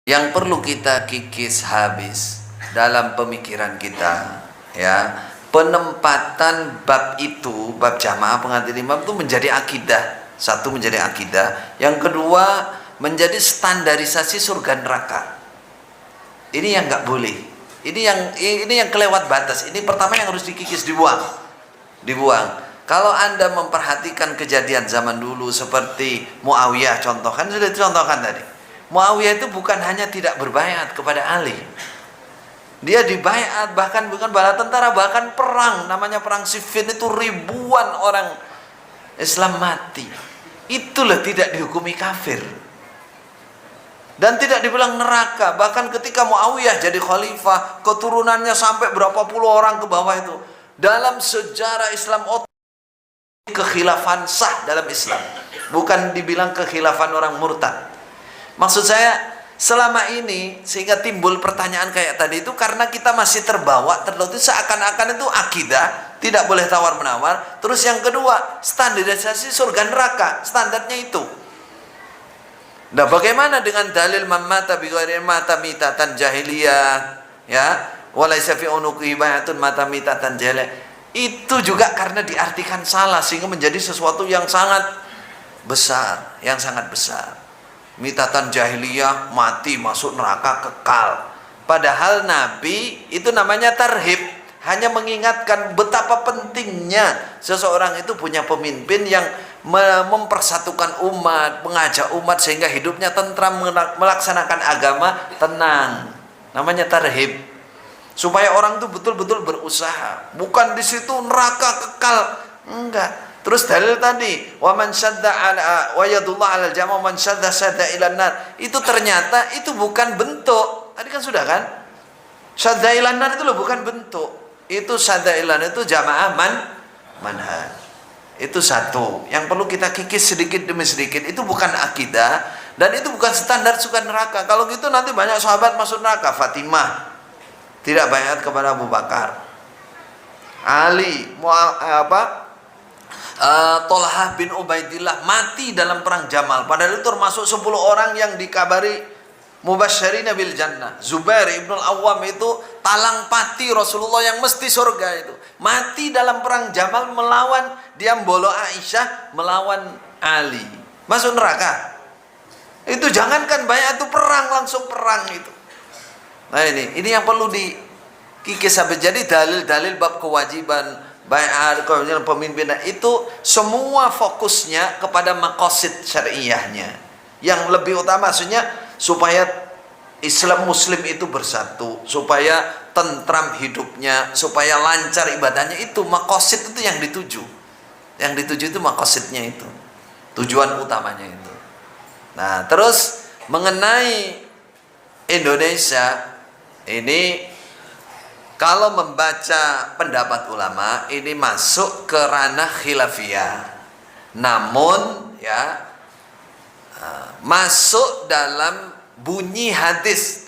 Yang perlu kita kikis habis dalam pemikiran kita, ya, penempatan bab itu, bab jamaah pengantin imam itu menjadi akidah. Satu, menjadi akidah. Yang kedua, menjadi standarisasi surga neraka. Ini yang nggak boleh. Ini yang kelewat batas. Ini pertama yang harus dikikis, dibuang. Kalau Anda memperhatikan kejadian zaman dulu seperti Muawiyah, contoh, kan sudah dicontohkan tadi. Muawiyah itu bukan hanya tidak berbaiat kepada Ali, dia dibaiat, bahkan bukan bala tentara, bahkan perang, namanya perang Siffin, itu ribuan orang Islam mati. Itulah tidak dihukumi kafir dan tidak dibilang neraka. Bahkan ketika Muawiyah jadi khalifah, keturunannya sampai berapa puluh orang ke bawah itu. Dalam sejarah Islam, kekhilafan sah dalam Islam, bukan dibilang kekhilafan orang murtad. Maksud saya, selama ini sehingga timbul pertanyaan kayak tadi itu karena kita masih terbawa, terlalu seakan-akan itu akidah, tidak boleh tawar-menawar. Terus yang kedua, standarisasi surga neraka, standarnya itu. Nah, bagaimana dengan dalil mamata bighairi mata mitatan jahiliyah, ya, walaysa fi unuqihi bayatun mata mitatan jahiliyah. Itu juga karena diartikan salah sehingga menjadi sesuatu yang sangat besar, yang sangat besar. Mitatan jahiliyah, mati masuk neraka kekal. Padahal Nabi itu namanya tarhib, hanya mengingatkan betapa pentingnya seseorang itu punya pemimpin yang mempersatukan umat, mengajak umat sehingga hidupnya tentram, melaksanakan agama tenang. Namanya tarhib, supaya orang itu betul-betul berusaha, bukan di situ neraka kekal, enggak. Terus dalil tadi, wa man syadda ala wa yadullah alal jama' man syadda syadda ilan nar. Itu ternyata itu bukan bentuk. Tadi kan sudah kan? Syadda ilan nar itu loh bukan bentuk. Itu syadda ilan itu jamaah manhaj. Itu satu yang perlu kita kikis sedikit demi sedikit. Itu bukan akidah dan itu bukan standar surga neraka. Kalau gitu nanti banyak sahabat masuk neraka. Fatimah tidak baiat kepada Abu Bakar. Ali Tolhah bin Ubaidillah mati dalam perang Jamal, padahal itu termasuk 10 orang yang dikabari mubasysyirina bil jannah. Zubair ibnul Awwam itu talang pati Rasulullah yang mesti surga itu, mati dalam perang Jamal melawan, dia membolo Aisyah melawan Ali, masuk neraka. Itu jangankan banyak, itu perang, langsung perang itu. Nah ini yang perlu dikikis sampai. Jadi dalil-dalil bab kewajiban bai'at, pemimpinan itu semua fokusnya kepada maqasid syariahnya. Yang lebih utama maksudnya supaya Islam Muslim itu bersatu, supaya tentram hidupnya, supaya lancar ibadahnya. Itu maqasid, itu yang dituju. Yang dituju itu maqasidnya itu, tujuan utamanya itu. Nah, terus mengenai Indonesia ini, kalau membaca pendapat ulama ini masuk ke ranah khilafiyah, namun ya masuk dalam bunyi hadis.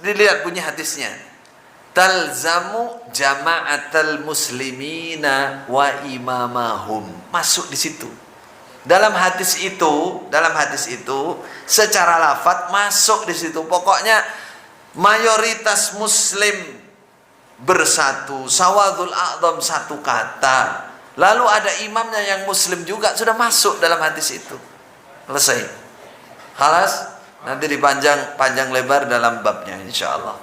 Dilihat bunyi hadisnya, talzamu jama'atal muslimina wa imamahum, masuk di situ. Dalam hadis itu secara lafadz masuk di situ. Pokoknya mayoritas muslim bersatu, sawadul a'dham, satu kata. Lalu ada imamnya yang muslim juga, sudah masuk dalam hadis itu. Selesai. Khalas, nanti dipanjang lebar dalam babnya insyaallah.